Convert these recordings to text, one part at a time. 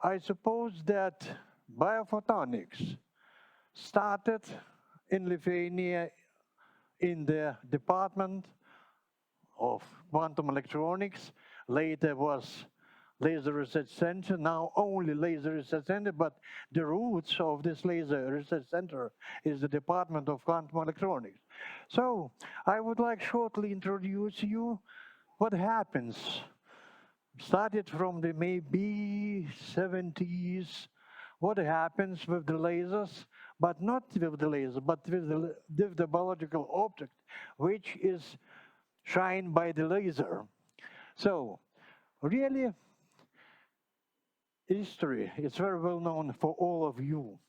I suppose that biophotonics started in Lithuania in the department of quantum electronics. Later was Laser Research Center, now only Laser Research Center, but the roots of this Laser Research Center is the Department of Quantum Electronics. So I would like shortly introduce you what happens. Started from the maybe 70s, what happens with the lasers, but not with the laser, but with the biological object, which is shined by the laser. So really, history is very well known for all of you.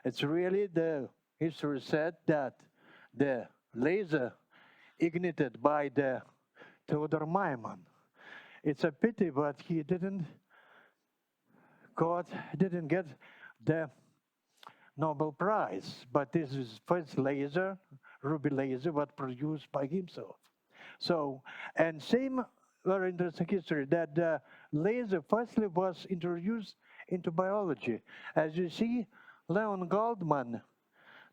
It's really the history said that the laser ignited by the Theodor Maiman. It's a pity, but he didn't get the Nobel Prize. But this is first laser, ruby laser, was produced by himself. So, and same very interesting history that the laser firstly was introduced into biology. As you see, Leon Goldman,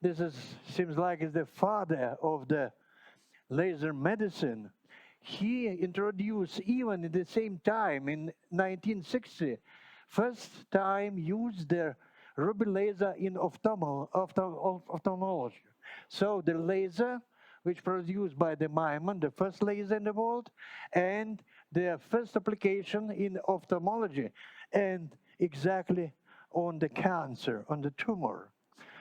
this seems like is the father of the laser medicine. He introduced even at the same time in 1960, first time used the ruby laser in ophthalmology. So the laser which produced by the Maiman, the first laser in the world, and the first application in ophthalmology, and exactly on the cancer, on the tumor.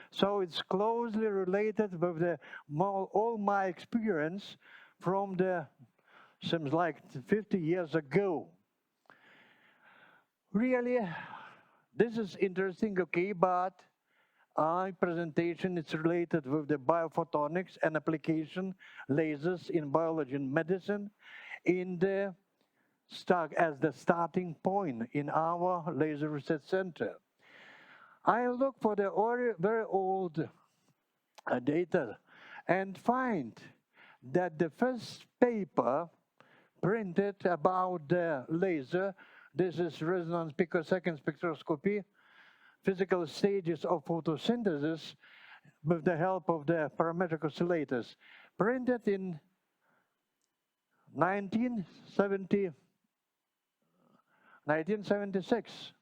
So it's closely related with all my experience from the, seems like 50 years ago. Really, this is interesting, okay, but our presentation is related with the biophotonics and application lasers in biology and medicine in the as the starting point in our Laser Research Center. I look for the very old data and find that the first paper printed about the laser, this is resonance picosecond spectroscopy, physical stages of photosynthesis with the help of the parametric oscillators, printed in 1976.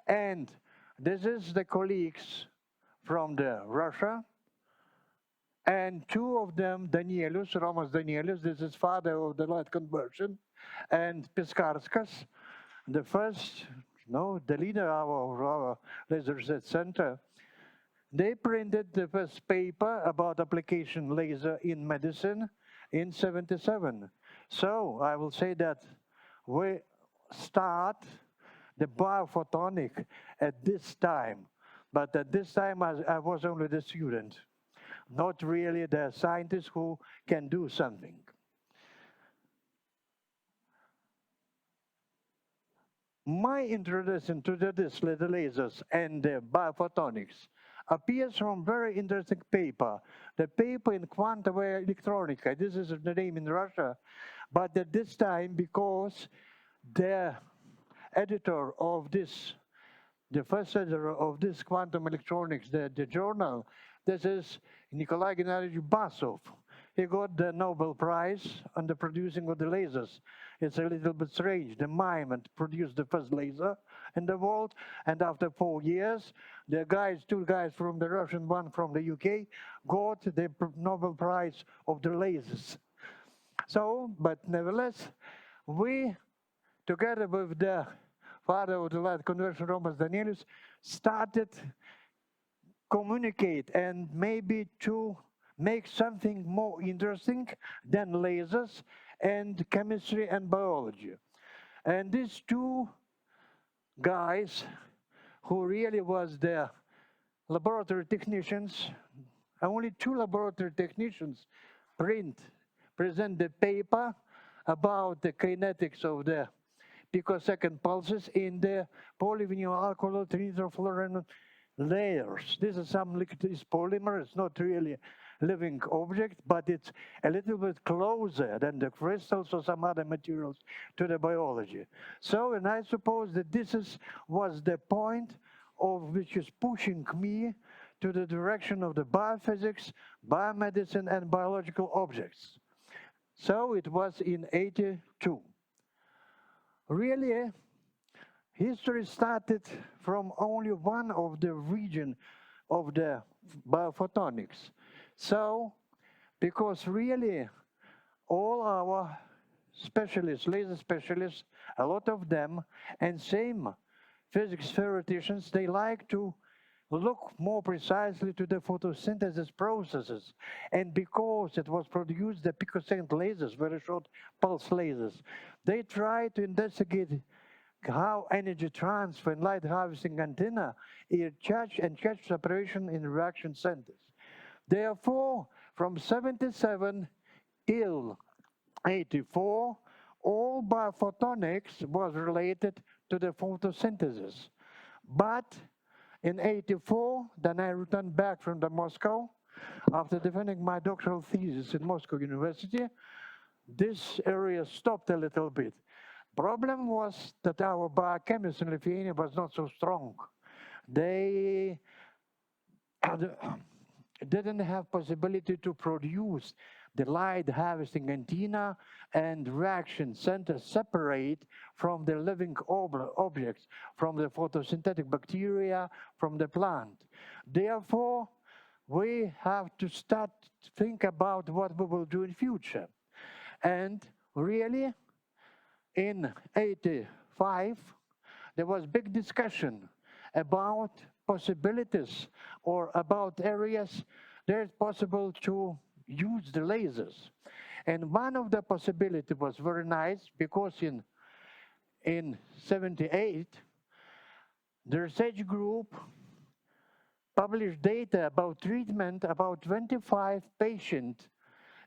And this is the colleagues from Russia, and two of them, Romas Danielius, this is father of the light conversion, and Piskarskas, the first, the leader of our Laser Research Center. They printed the first paper about application laser in medicine in 77. So I will say that we start the biophotonic at this time. But at this time, I was only the student, not really the scientist who can do something. My introduction to the lasers and the biophotonics appears from very interesting paper. The paper in Quantum Electronica. This is the name in Russia. But at this time, because the editor of this, the first editor of this Quantum Electronics, the journal, this is Nikolai Gennadievich Basov. He got the Nobel Prize on the producing of the lasers. It's a little bit strange. The Maiman produced the first laser in the world, and after 4 years, the two guys from the Russian, one from the UK, got the Nobel Prize of the lasers. So, but nevertheless, we, together with the father of the light conversion, Romas Danielius, started communicate and maybe to make something more interesting than lasers and chemistry and biology. And these two guys, who really was the laboratory technicians, only two laboratory technicians present the paper about the kinetics of the picosecond pulses in the polyvinyl alcohol trinitrofluorine layers. This is some liquid polymer. It's not really living object, but it's a little bit closer than the crystals or some other materials to the biology. So, and I suppose that was the point of which is pushing me to the direction of the biophysics, biomedicine, and biological objects. So it was in '82. Really, history started from only one of the region of the biophotonics. So, because really all our specialists, laser specialists, a lot of them, and same physics theoreticians, they like to look more precisely to the photosynthesis processes. And because it was produced the picosecond lasers, very short pulse lasers, they try to investigate how energy transfer and light harvesting antenna catch separation in reaction centers. Therefore, from 77 till 84, all biophotonics was related to the photosynthesis. But in '84, then I returned back from the Moscow. After defending my doctoral thesis at Moscow University, this area stopped a little bit. Problem was that our biochemists in Lithuania was not so strong. They didn't have possibility to produce the light harvesting antenna and reaction center separate from the living objects, from the photosynthetic bacteria, from the plant. Therefore, we have to start to think about what we will do in future. And really, in '85, there was big discussion about possibilities or about areas that it's possible to use the lasers. And one of the possibilities was very nice because in '78, the research group published data about treatment about 25 patients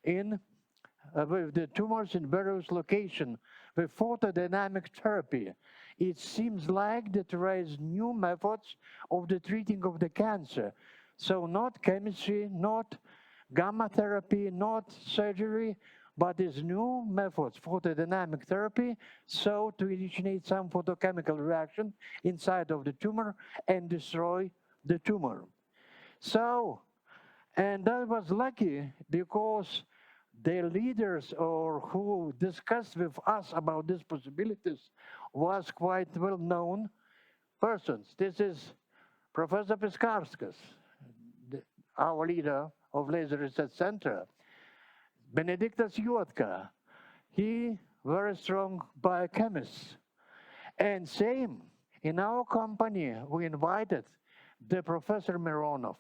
with the tumors in various locations with photodynamic therapy. It seems like that there is new methods of the treating of the cancer. So not chemistry, not gamma therapy, not surgery, but these new methods, photodynamic therapy, so to initiate some photochemical reaction inside of the tumor and destroy the tumor. So, and that was lucky because the leaders or who discussed with us about these possibilities was quite well-known persons. This is Professor Piskarskas, our leader of Laser Research Center. Benediktas Juotka, he very strong biochemist. And same, in our company, we invited the Professor Mironov.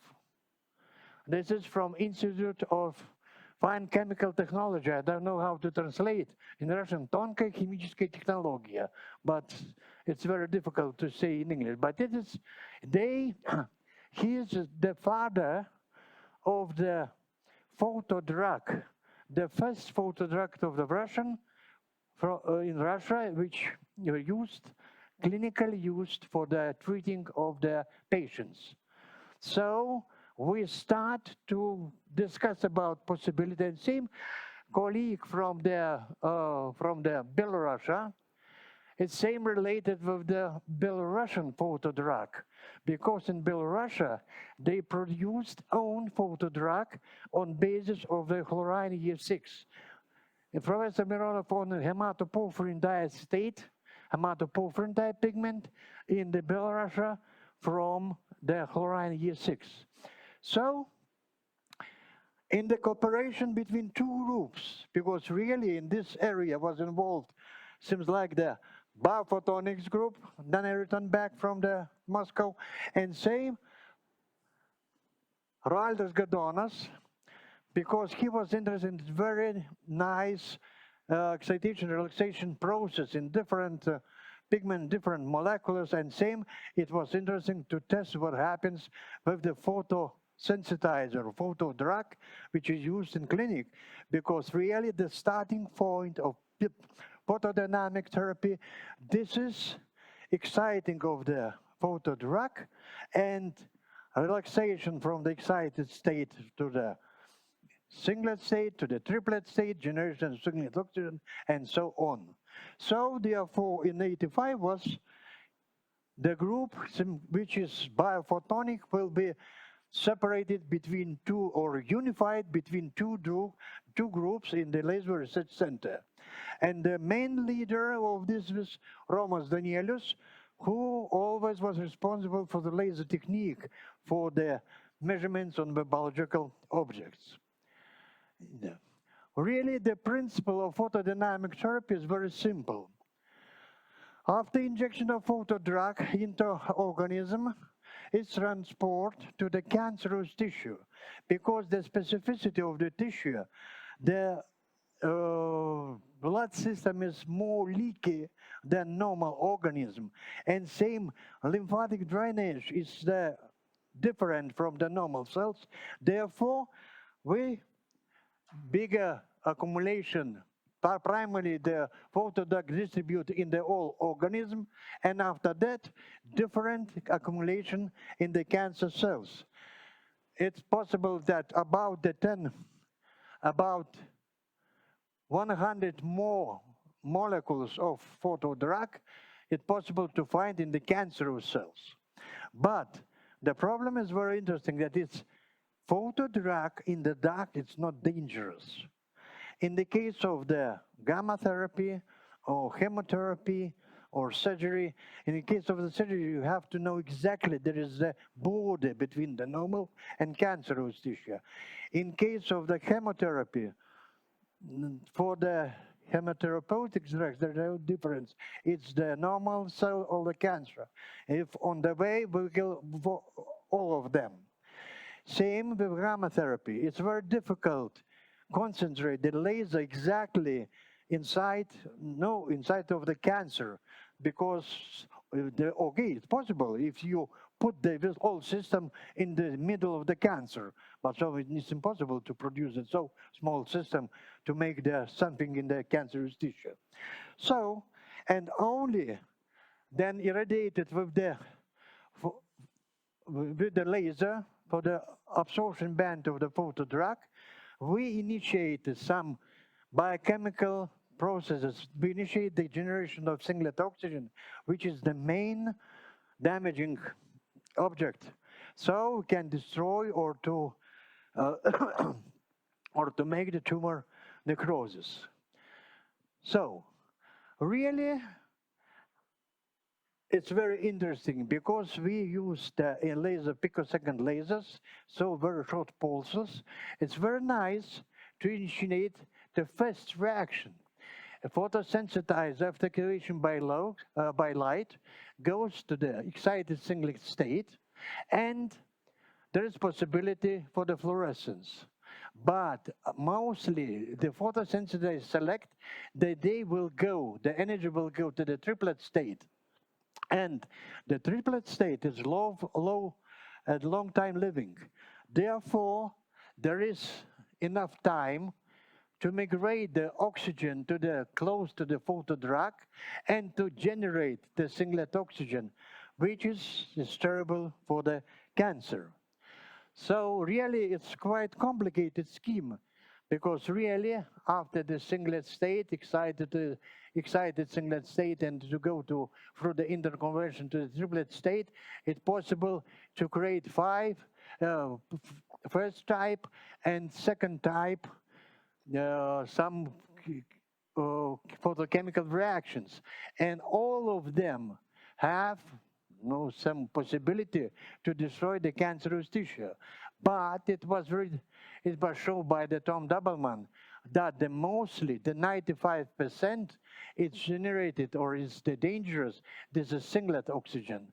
This is from Institute of Fine Chemical Technology. I don't know how to translate in Russian, Тонкая химическая технология, but it's very difficult to say in English. But it is, he is the father of the photo drug, the first photo drug of the Russian, in Russia, which were used, clinically used for the treating of the patients. So we start to discuss about possibility, and same colleague from the Belarus, it's same related with the Belarusian photo drug, because in Belarus they produced own photo drug on basis of the chlorine E6. And Professor Mironov found hematoporphyrin diacetate, hematoporphyrin pigment in the Belarus from the chlorine E6. So, in the cooperation between two groups, because really in this area was involved, seems like the biophotonics group, then I returned back from the Moscow, and same Ričardas Gediminas, because he was interested in very nice excitation relaxation process in different pigment, different molecules, and same, it was interesting to test what happens with the photosensitizer, photo drug, which is used in clinic, because really the starting point of photodynamic therapy, this is exciting of the photo drug and relaxation from the excited state to the singlet state to the triplet state, generation of singlet oxygen, and so on. So therefore, in 85 was the group which is biophotonic will be separated between two or unified between two groups in the Laser Research Center. And the main leader of this was Romas Danielius, who always was responsible for the laser technique for the measurements on the biological objects. Yeah. Really, the principle of photodynamic therapy is very simple. After injection of photodrug into organism, its transport to the cancerous tissue, because the specificity of the tissue, the blood system is more leaky than normal organism, and same lymphatic drainage is different from the normal cells. Therefore, we bigger accumulation, primarily the photodrug distribute in the whole organism, and after that, different accumulation in the cancer cells. It's possible that about 100 more molecules of photodrug, it's possible to find in the cancerous cells. But the problem is very interesting, that it's photodrug in the dark, it's not dangerous. In the case of the gamma therapy or chemotherapy or surgery, in the case of the surgery, you have to know exactly there is a border between the normal and cancerous tissue. In case of the chemotherapy, for the chemotherapeutic drugs, there's no difference. It's the normal cell or the cancer. If on the way, we kill all of them. Same with gamma therapy. It's very difficult concentrate the laser exactly inside of the cancer, because it's possible if you put the whole system in the middle of the cancer, but so it's impossible to produce a so small system to make something in the cancerous tissue. So, and only then irradiated with the laser for the absorption band of the photodrug, we initiated some biochemical processes. We initiate the generation of singlet oxygen, which is the main damaging object. So we can destroy or to or to make the tumor necrosis. So really, it's very interesting because we use the laser picosecond lasers, so very short pulses. It's very nice to initiate the first reaction. A photosensitized after activation by light goes to the excited singlet state, and there is possibility for the fluorescence. But mostly the photosensitized select that the energy will go to the triplet state. And the triplet state is low and long time living. Therefore, there is enough time to migrate the oxygen to close to the photodrug and to generate the singlet oxygen, which is terrible for the cancer. So really, it's quite complicated scheme, because really, after the singlet state, excited singlet state, and to go through the interconversion to the triplet state, it's possible to create 5 first type and second type some photochemical reactions, and all of them have some possibility to destroy the cancerous tissue. But it was shown by the Tom Doubleman that mostly the 95% it's generated or is the dangerous. This is singlet oxygen.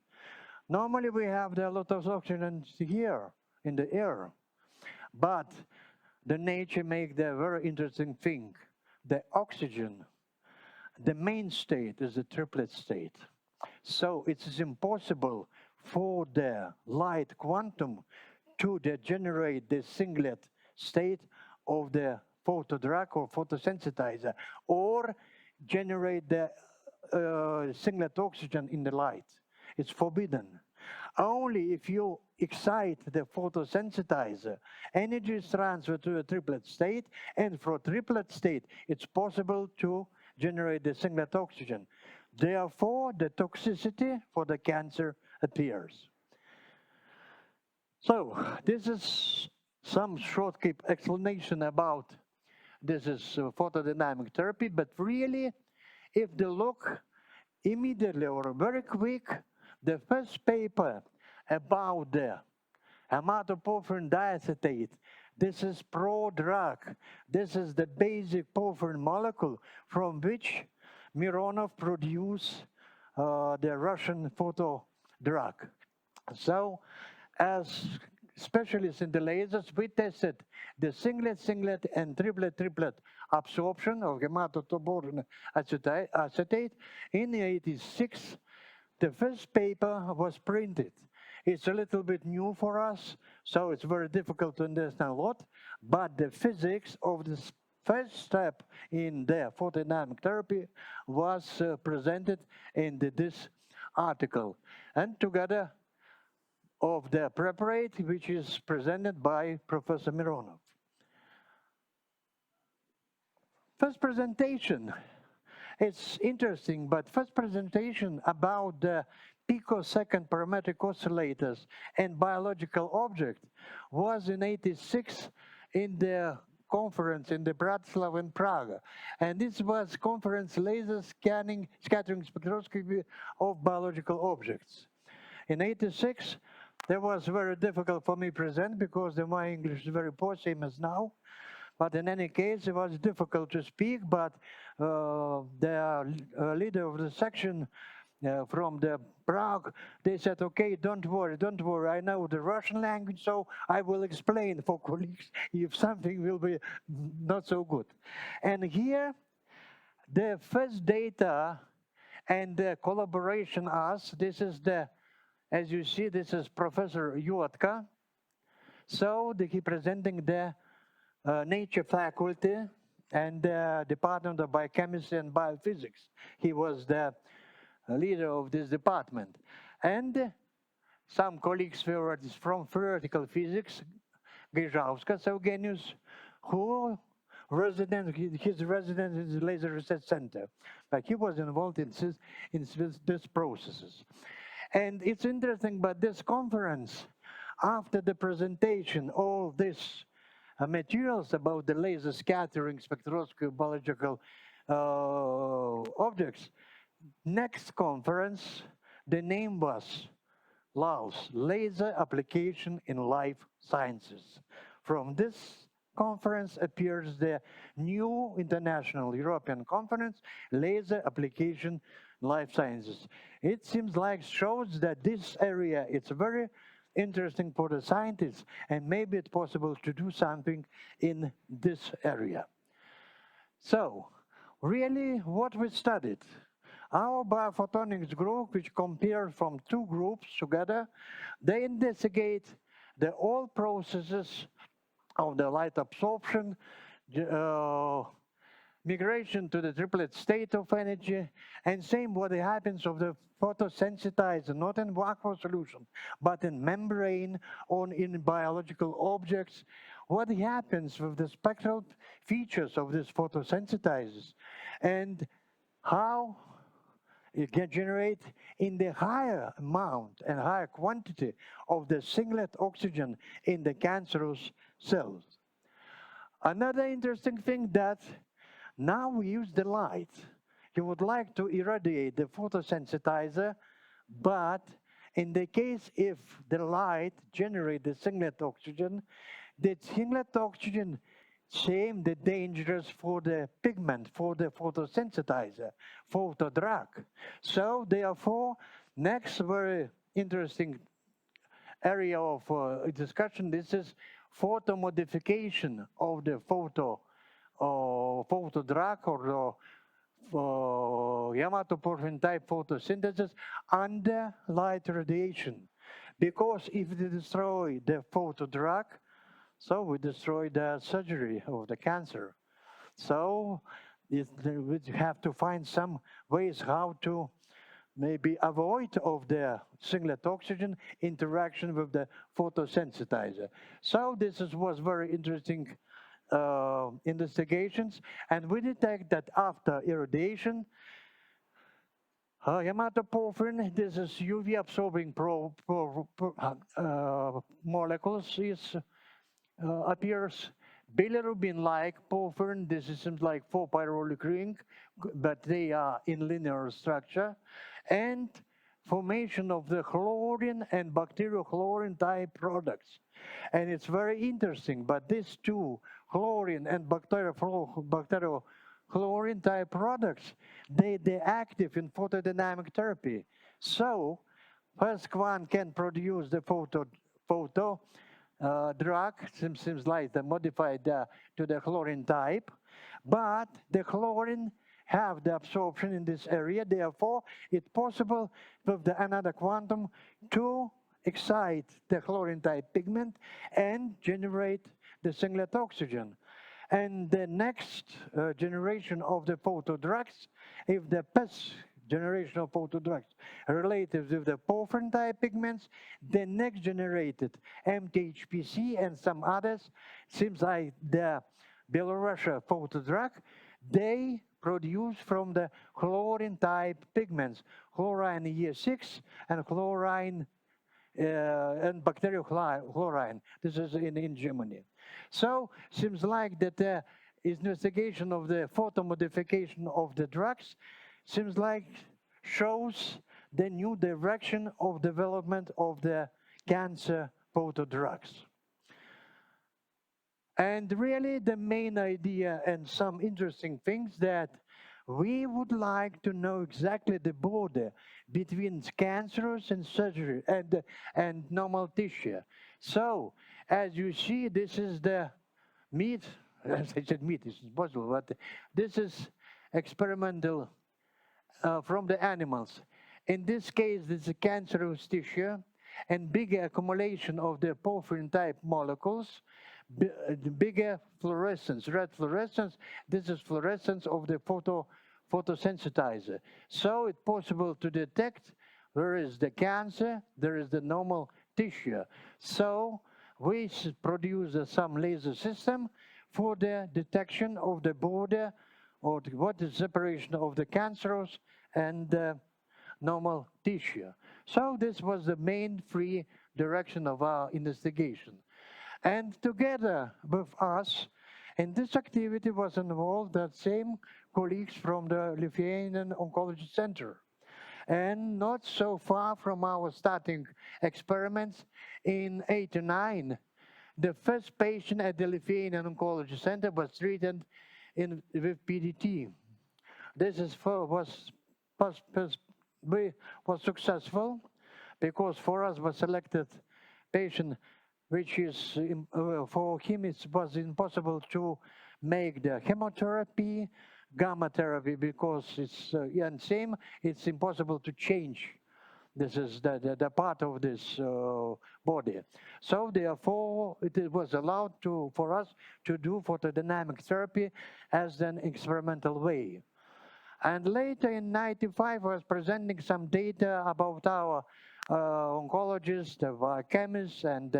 Normally we have a lot of oxygen here in the air, but the nature make the very interesting thing. The oxygen, the main state is the triplet state. So it is impossible for the light quantum to generate the singlet state of the photodrug or photosensitizer, or generate the singlet oxygen in the light. It's forbidden. Only if you excite the photosensitizer, energy is transferred to a triplet state, and for triplet state, it's possible to generate the singlet oxygen. Therefore, the toxicity for the cancer appears. So, this is some short explanation about this is photodynamic therapy, but really, if they look immediately or very quick, the first paper about the hematoporphyrin diacetate, this is pro-drug. This is the basic porphyrin molecule from which Mironov produced the Russian photo drug. So, as specialists in the lasers, we tested the singlet and triplet absorption of hematoporphyrin acetate. In 1986, the first paper was printed. It's a little bit new for us, so it's very difficult to understand a lot, but the physics of this first step in the photodynamic therapy was presented in this article, and together of the preparate, which is presented by Professor Mironov. First presentation, it's interesting, but first presentation about the picosecond parametric oscillators and biological object was in 1986 in the conference in the Bratislava in Prague. And this was conference laser scattering spectroscopy of biological objects. In 1986, that was very difficult for me to present because my English is very poor, same as now. But in any case, it was difficult to speak, but the leader of the section from the Prague, they said, okay, don't worry, I know the Russian language, so I will explain for colleagues if something will be not so good. And here, the first data and the collaboration us, this is the, as you see, this is Professor Yotka. So he presenting the nature faculty and the Department of Biochemistry and Biophysics. He was the leader of this department. And some colleagues were from theoretical physics, Grižauskas Eugenijus, who his residence in the Laser Research Center. But he was involved in these processes. And it's interesting, but this conference, after the presentation, all this materials about the laser scattering, spectroscopy, biological objects. Next conference, the name was LAOS, Laser Application in Life Sciences. From this conference appears the new international European conference, Laser Application in Life Sciences. It seems like shows that this area, it's very interesting for the scientists, and maybe it's possible to do something in this area. So, really, what we studied? Our biophotonics group, which compared from two groups together, they investigate the all processes of the light absorption, migration to the triplet state of energy, and same what happens of the photosensitizer, not in aqueous solution, but in membrane or in biological objects. What happens with the spectral features of these photosensitizers, and how it can generate in the higher amount and higher quantity of the singlet oxygen in the cancerous cells. Another interesting thing that now we use the light. You would like to irradiate the photosensitizer, but in the case if the light generates the singlet oxygen, the singlet oxygen same the dangerous for the pigment, for the photosensitizer, photodrug. So therefore, next very interesting area of discussion, this is photomodification of the photodrug or hematoporphyrin type photosynthesis under light radiation. Because if they destroy the photodrug, so we destroy the surgery of the cancer. So we have to find some ways how to maybe avoid of the singlet oxygen interaction with the photosensitizer. So was very interesting investigations, and we detect that after irradiation, hematoporphyrin, this is UV absorbing molecules, appears. Bilirubin-like porphyrin, this is like 4-pyrolyl ring, but they are in linear structure, and formation of the chlorine and bacteriochlorine type products. And it's very interesting, but these two, chlorine and bacteriochlorine type products, they're active in photodynamic therapy. So first one can produce the photo drug, seems like the modified to the chlorine type, but the chlorine have the absorption in this area. Therefore, it's possible with the another quantum to excite the chlorine type pigment and generate the singlet oxygen. And the next generation of the photo drugs, if the first generation of photodrugs related with the porphyrin type pigments, the next generated MTHPC and some others, seems like the Belarusia photodrug, they produce from the chlorine type pigments, chlorine E6 and chlorine and bacteriochlorine. This is in Germany. So seems like that the investigation of the photomodification of the drugs seems like shows the new direction of development of the cancer photodrugs. And really the main idea and some interesting things that we would like to know exactly the border between cancerous and surgery and normal tissue. So as you see, this is the meat, as I said meat, is possible, but this is experimental from the animals. In this case, this is cancerous tissue and bigger accumulation of the porphyrin type molecules, bigger fluorescence, red fluorescence. This is fluorescence of the photosensitizer. So it's possible to detect where is the cancer, there is the normal tissue. So we produce some laser system for the detection of the border or what is separation of the cancerous and normal tissue. So this was the main three direction of our investigation. And together with us, in this activity was involved the same colleagues from the Lithuanian Oncology Center. And not so far from our starting experiments in '89, the first patient at the Lithuanian Oncology Center was treated with PDT. This was successful because for us was selected patient which is for him it was impossible to make the chemotherapy, gamma therapy, because it's and same it's impossible to change. This is the part of this body. So therefore, it was allowed for us to do photodynamic therapy as an experimental way. And later in '95, I was presenting some data about our oncologists, the biochemists, and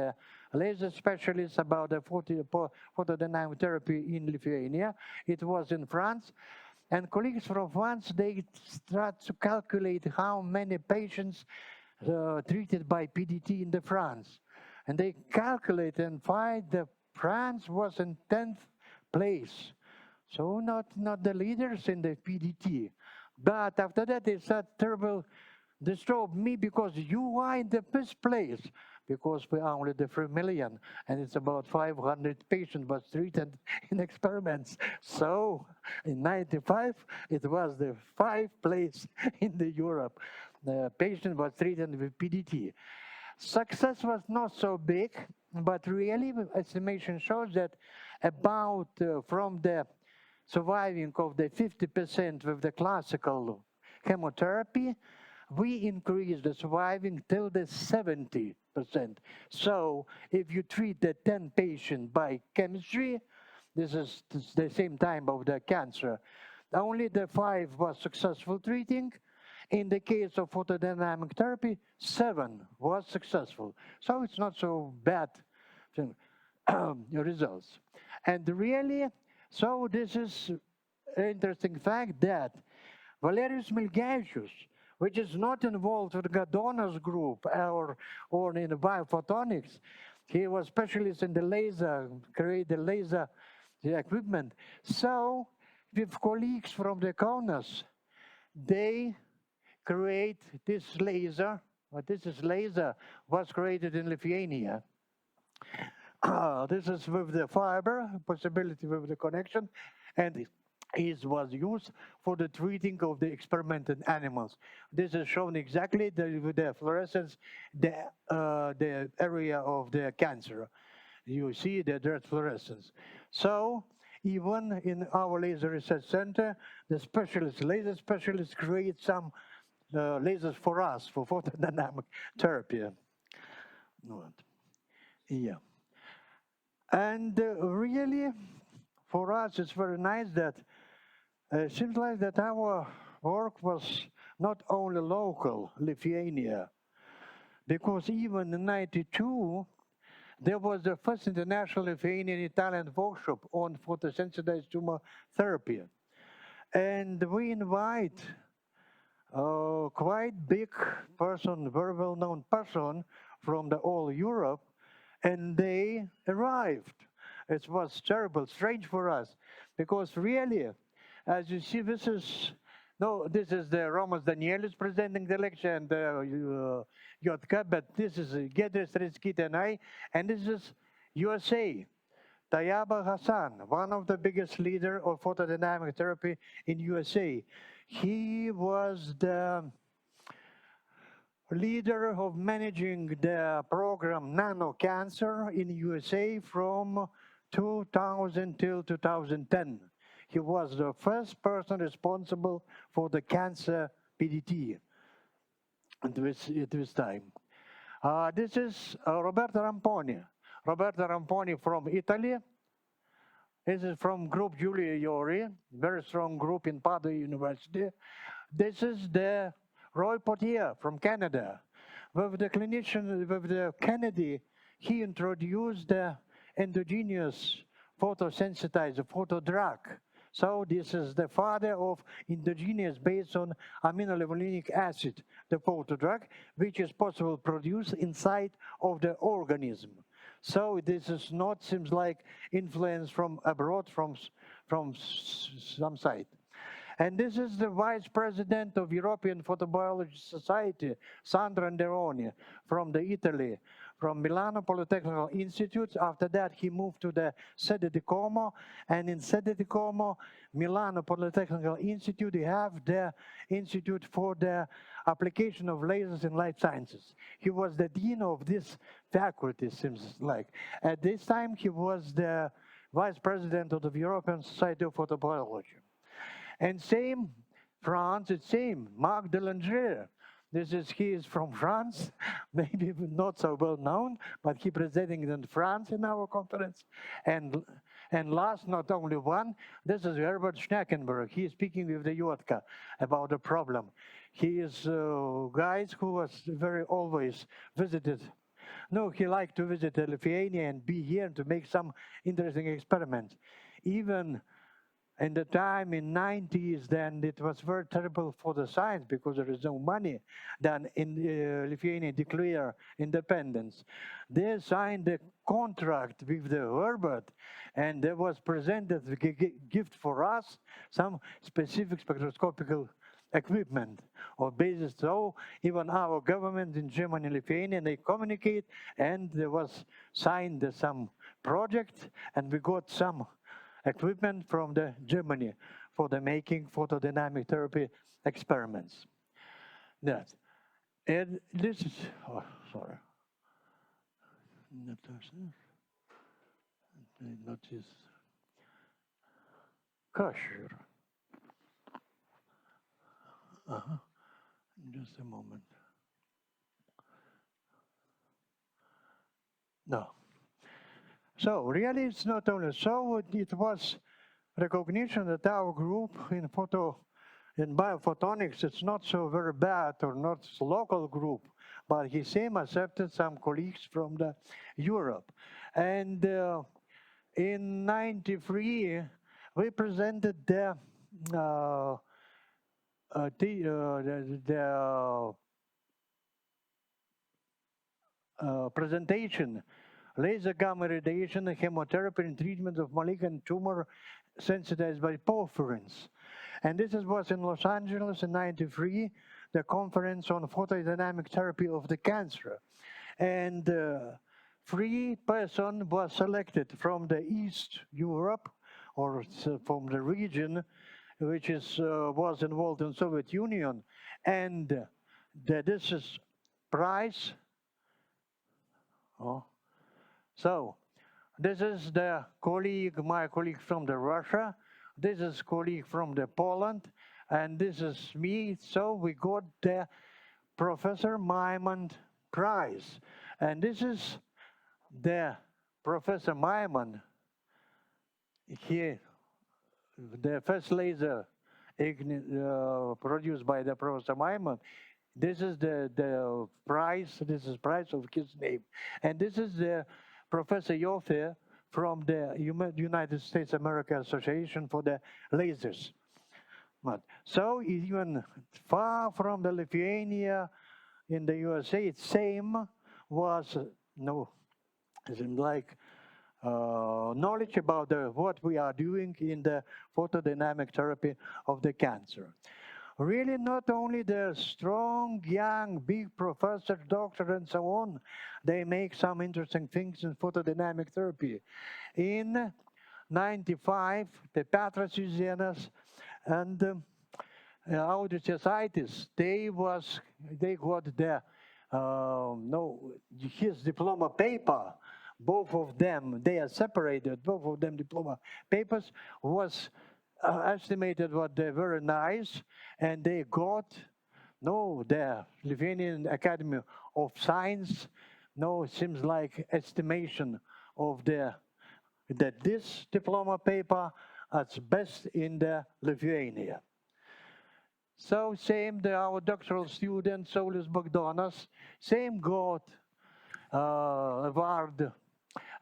laser specialists about the photodynamic therapy in Lithuania. It was in France. And colleagues from France, they start to calculate how many patients treated by PDT in France. And they calculate and find that France was in 10th place. So not the leaders in the PDT. But after that, they start terrible disturb me because you are in the first place. Because we are only the 3 million, and it's about 500 patients was treated in experiments. So in '95, it was the 5th place in the Europe. The patient was treated with PDT. Success was not so big, but really estimation shows that about from the surviving of the 50% with the classical chemotherapy, we increased the surviving till the 70%. So if you treat the 10 patient by chemistry, this is the same time of the cancer. Only the 5 was successful treating, In the case of photodynamic therapy, 7 was successful. So it's not so bad results. And really, so this is an interesting fact that Valerius Milgaičius, which is not involved with Gadona's group or in biophotonics, he was specialist in the laser, create the laser equipment. So with colleagues from the Kaunas, they create this laser. This is laser was created in Lithuania. This is with the fiber, possibility with the connection, and it was used for the treating of the experimented animals. This is shown exactly with the fluorescence, the area of the cancer. You see that there's fluorescence. So even in our laser research center, the specialists, laser specialists create some lasers for us, for photodynamic therapy. Yeah. And really, for us, it's very nice that it seems like that our work was not only local, Lithuania, because even in '92, there was the first international Lithuanian-Italian workshop on photosensitized tumor therapy. And we invite a quite big person, very well-known person from the all Europe, and they arrived. It was terrible, strange for us, because really, as you see, this is the Romas Danielis presenting the lecture and Jotka, but this is Gediminas Ritskite and I, and this is USA. Tayaba Hassan, one of the biggest leader of photodynamic therapy in USA. He was the leader of managing the program Nano Cancer in USA from 2000 till 2010. He was the first person responsible for the cancer PDT at this time. This is Roberto Ramponi. Roberto Ramponi from Italy. This is from group Giulio Iori, very strong group in Padua University. This is the Roy Potier from Canada. With the clinician, with the Kennedy, he introduced the endogenous photosensitizer, photodrug. So this is the father of endogenous based on aminolevulinic acid, the photodrug, which is possible to produce inside of the organism. So this is not, seems like, influence from abroad, from some side. And this is the vice president of European Photobiology Society, Sandro Anderoni, from Italy, from Milano Polytechnical Institute. After that, he moved to the Sede di Como, and in Sede di Como, Milano Polytechnical Institute, they have the Institute for the Application of Lasers in Life Sciences. He was the dean of this faculty, seems like. At this time, he was the vice president of the European Society of Photobiology. And same, France, it's same, Marc Delanger. He is from France, maybe not so well known, but he presenting in France in our conference. And last, not only one, this is Herbert Schneckenberg. He is speaking with the Jotka about the problem. He is guys who was very always visited. No, he liked to visit Lithuania and be here to make some interesting experiments. Even in the time in 90s, then it was very terrible for the science because there is no money. Then in Lithuania declare independence. They signed a contract with the Herbert, and there was presented a gift for us, some specific spectroscopical equipment or basis. So even our government in Germany and Lithuania, they communicate, and there was signed some project, and we got some equipment from Germany for the making photodynamic therapy experiments. Yes. And this is, oh, sorry. Notice. Kosher. Just a moment. No. So really, it's not only so, it was recognition that our group in in biophotonics, it's not so very bad or not local group, but he same accepted some colleagues from the Europe. And in 93, we presented the presentation, laser gamma radiation and chemotherapy and treatment of malignant tumor sensitized by porphyrins. And this was in Los Angeles in 93, the conference on photodynamic therapy of the cancer. And 3 persons were selected from the East Europe, or from the region, which was involved in Soviet Union. And this is prize. Oh. So this is the colleague, my colleague from the Russia. This is colleague from the Poland, and this is me. So we got the Professor Maiman Prize, and this is the Professor Maiman. Here, the first laser produced by the Professor Maiman. This is the prize. This is prize of his name, and this is the Professor Yofe from the United States America Association for the Lasers. So even far from the Lithuania in the USA, it's same was like knowledge about what we are doing in the photodynamic therapy of the cancer. Really, not only the strong, young, big professor, doctor, and so on, they make some interesting things in photodynamic therapy. In 95, the Petras Uzienas and Audiciositis, they got their his diploma paper. Both of them, they are separated. Both of them diploma papers was estimated what they're very nice, and they got the Lithuanian Academy of Science. It seems like estimation of that this diploma paper is best in the Lithuania. So same our doctoral student Saulius Bogdanas, same got award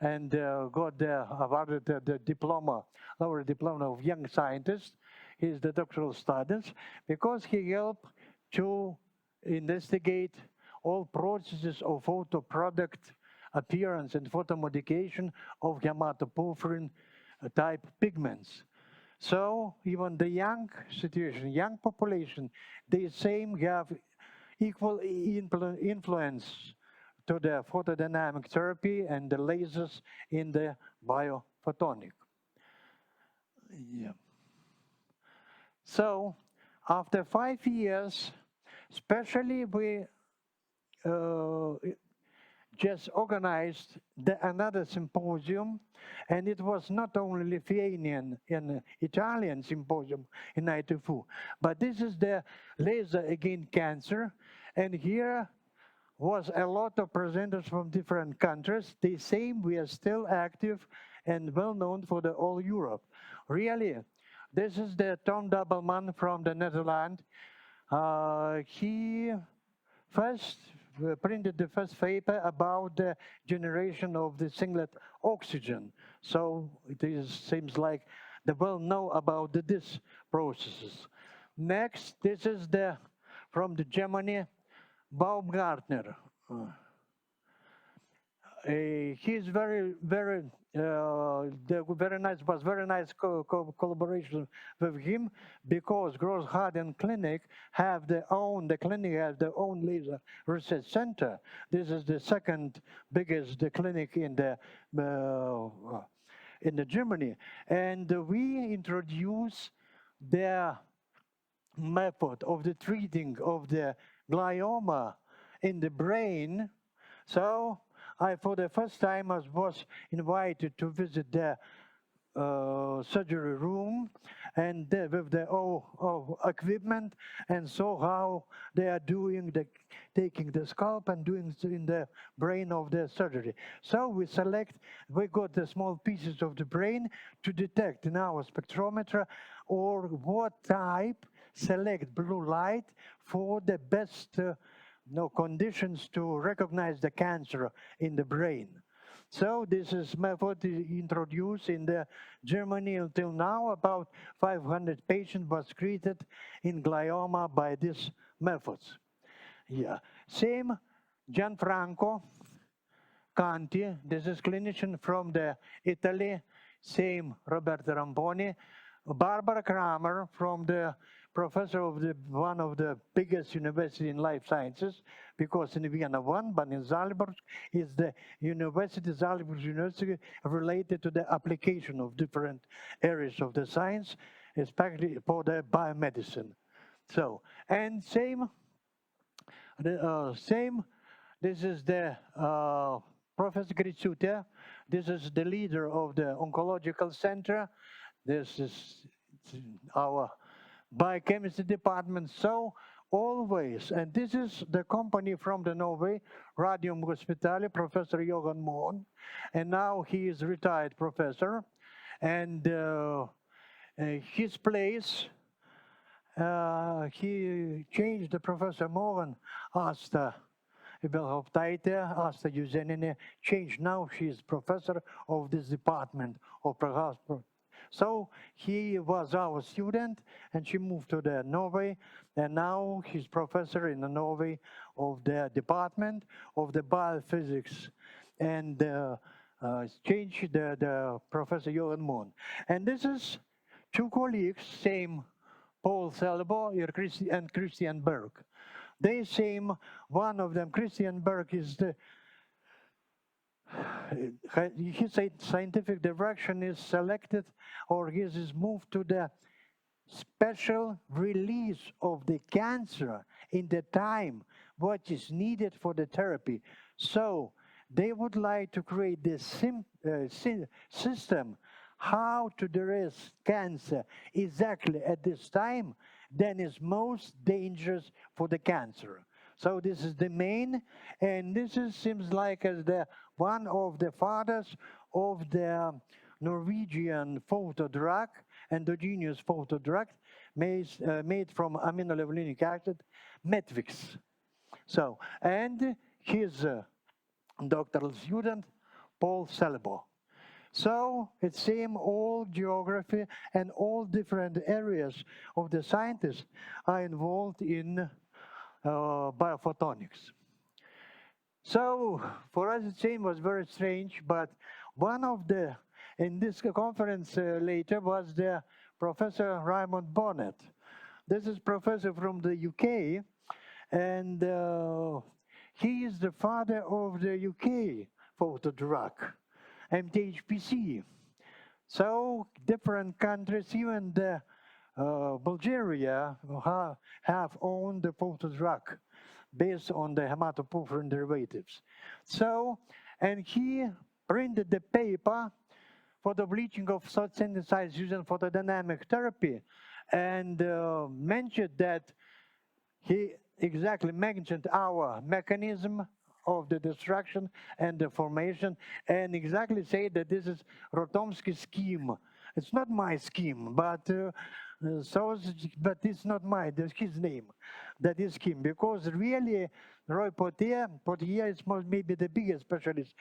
and got awarded the diploma, our diploma of young scientist. He's the doctoral studies because he helped to investigate all processes of photo product appearance and photomodification of hematoporphyrin type pigments. So even the young situation, young population, they same have equal influence to the photodynamic therapy and the lasers in the biophotonic. Yeah. So after 5 years, especially we just organized another symposium, and it was not only Lithuanian and Italian symposium in 94, but this is the laser against cancer, and here was a lot of presenters from different countries. The same, we are still active and well known for the all Europe. Really, this is the Tom Doubleman from the Netherlands. He first printed the first paper about the generation of the singlet oxygen. So it seems like they well know about this processes. Next, this is from the Germany, Baumgartner. He's very nice. Was very nice collaboration with him because Grossharden Clinic the clinic has their own laser research center. This is the second biggest clinic in the Germany, and we introduce their method of the treating of the glioma in the brain. So I, for the first time, was invited to visit the surgery room and with the equipment, and saw how they are doing taking the scalp and doing in the brain of the surgery. So we got the small pieces of the brain to detect in our spectrometer or what type select blue light for the best conditions to recognize the cancer in the brain. So this is method introduced in the Germany until now. About 500 patients was treated in glioma by these methods. Yeah, same Gianfranco Canti, this is clinician from the Italy, same Roberto Ramponi, Barbara Kramer from the professor of one of the biggest university in life sciences, because in Vienna one, but in Salzburg is the university, Salzburg University, related to the application of different areas of the science, especially for the biomedicine. So, and same, this is the Professor Gritsute. This is the leader of the oncological center. This is our biochemistry department. So always, and this is the company from the Norway, Radium Hospitale, Professor Johan Mohn, and now he is retired professor, and his place, he changed the Professor Mohn Asta Asta Yuzenine, changed. Now she is professor of this department of so he was our student, and she moved to the Norway, and now he's professor in the Norway of the department of the biophysics, and changed the Professor Johan Mohn. And this is two colleagues, same Paul Selbo and Christian Berg. They same, one of them, Christian Berg, is the his scientific direction is selected, or his is moved to the special release of the cancer in the time what is needed for the therapy. So they would like to create this system how to address cancer exactly at this time then is most dangerous for the cancer. So this is the main, and this is, seems like as the one of the fathers of the Norwegian photo drug, endogenous photo drug, made from aminolevulinic acid, Metvix. So, and his doctoral student, Paul Selbo. So it's same all geography and all different areas of the scientists are involved in biophotonics. So for us it seemed was very strange, but one of the, in this conference later was the Professor Raymond Bonnet. This is professor from the UK, and he is the father of the UK photo drug, MTHPC. So different countries, even the Bulgaria, have owned the photo drug based on the hematoporphyrin derivatives. So, and he printed the paper for the bleaching of such synthesized using photodynamic therapy, and mentioned that he exactly mentioned our mechanism of the destruction and the formation, and exactly say that this is Rotomskis' scheme. It's not my scheme, but but it's not mine, that's his name, that is scheme, because really Roy Potier is maybe the biggest specialist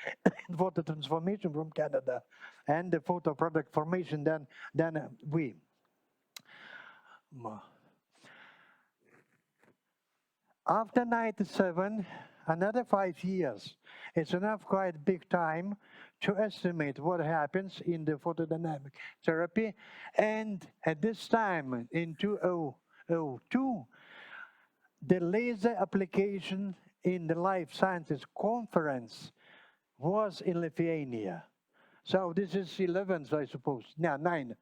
in photo transformation from Canada and the photo product formation than we. After 97, another 5 years, it's enough quite big time to estimate what happens in the photodynamic therapy. And at this time, in 2002, the laser application in the Life Sciences Conference was in Lithuania. So this is 11th, I suppose, now nine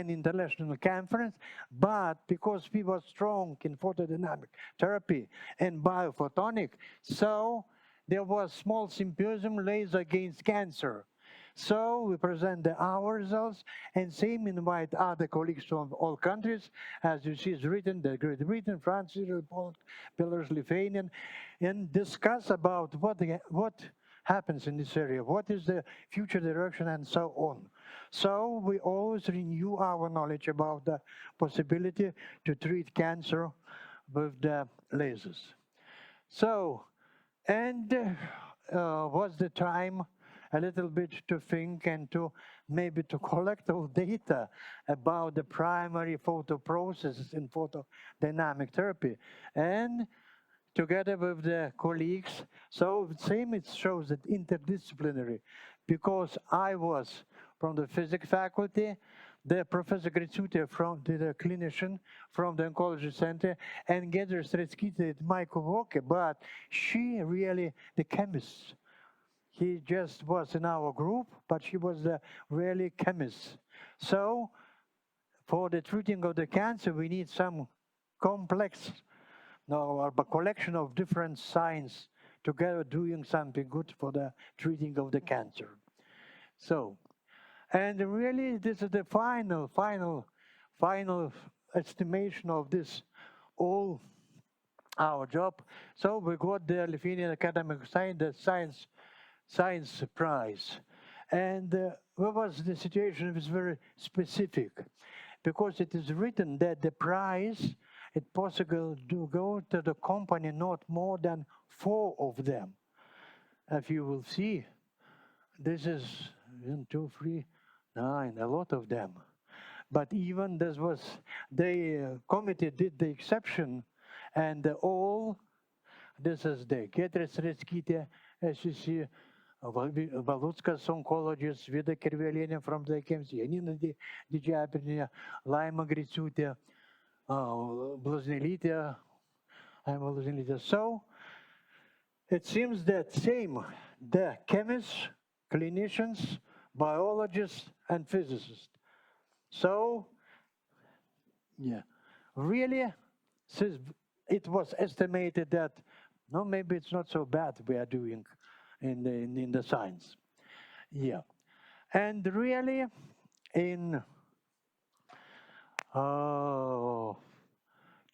international conference, but because we were strong in photodynamic therapy and biophotonic, so there was small symposium, laser against cancer. So we present our results, and same invite other colleagues from all countries. As you see, it's written, the Great Britain, France, Poland, Belarus, Lithuania, and discuss about what happens in this area, what is the future direction, and so on. So we always renew our knowledge about the possibility to treat cancer with the lasers. So, and was the time a little bit to think and to maybe to collect all data about the primary photo processes in photodynamic therapy. And together with the colleagues, so same it shows that interdisciplinary, because I was from the physics faculty, the Professor Gritsute from the clinician from the oncology center, and Gediminas Rotomskis, my co-worker, but she really the chemist. He just was in our group, but she was the really chemist. So for the treating of the cancer, we need some complex or a collection of different science together doing something good for the treating of the cancer. So, and really this is the final estimation of this all our job. So we got the Lithuanian Academic Science Prize. And what was the situation? It was very specific because it is written that the prize it's possible to go to the company not more than 4 of them. If you will see, this is 1, 2, 3, 9, a lot of them. But even this was, the committee did the exception, and all, this is the Gediminas Rotomskis, SCC, Valutskas oncologist, Vida Kirvelienė from the KMC, Janina Didžiapinė, Laima Griciūtė, Bluznelytė, So it seems that same, the chemists, clinicians, biologists, and physicists. So, yeah, really, it was estimated that, no, maybe it's not so bad we are doing in the science. Yeah. And really, in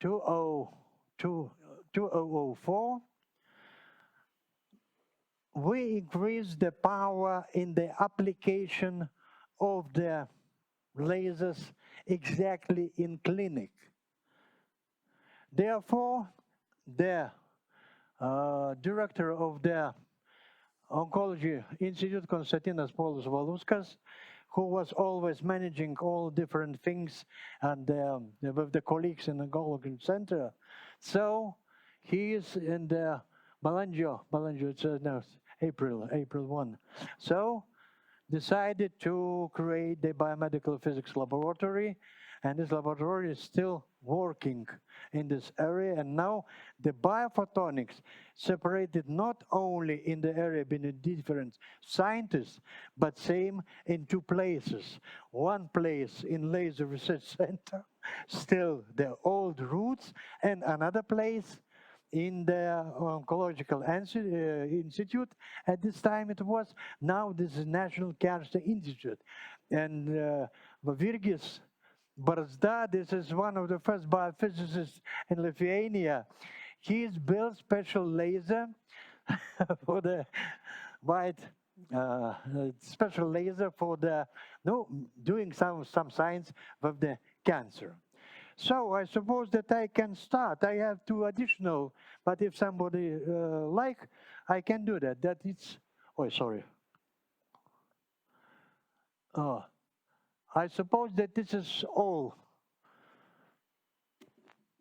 2004, we increased the power in the application of the lasers exactly in clinic. Therefore, the director of the Oncology Institute, Konstantinas Paulius Valutskas, who was always managing all different things and with the colleagues in the oncology center. So he is in the Balandžio, it's no, April 1. So decided to create the Biomedical Physics Laboratory, and this laboratory is still working in this area. And now the biophotonics separated not only in the area between different scientists, but same in 2 places. One place in Laser Research Center, still the old roots, and another place in the Oncological Institute. At this time it was, now this is National Cancer Institute. And Virgis Barzda, this is one of the first biophysicists in Lithuania. He's built special laser for the special laser for the doing some science with the cancer. So I suppose that I can start. I have 2 additional, but if somebody like, I can do that. That it's, oh, sorry. I suppose that this is all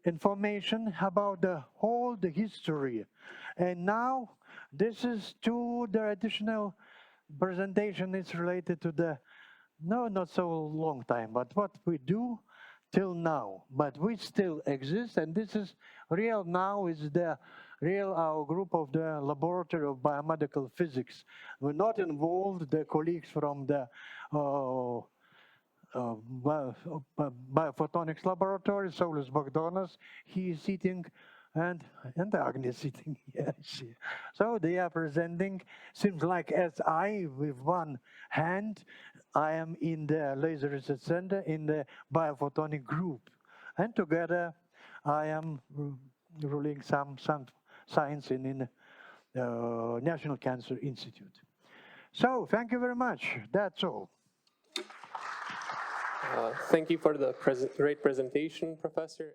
information about the history. And now this is the additional presentation is related to the, not so long time, but what we do till now. But we still exist, and this is real now is the real our group of the Laboratory of Biomedical Physics. We're not involved, the colleagues from the Biophotonics Laboratory, Saulius Bagdonas, he is sitting, and Agnes is sitting here. So they are presenting, seems like as I, with one hand, I am in the Laser Research Center in the Biophotonic group. And together I am ruling some science in National Cancer Institute. So thank you very much. That's all. Thank you for the great presentation, Professor.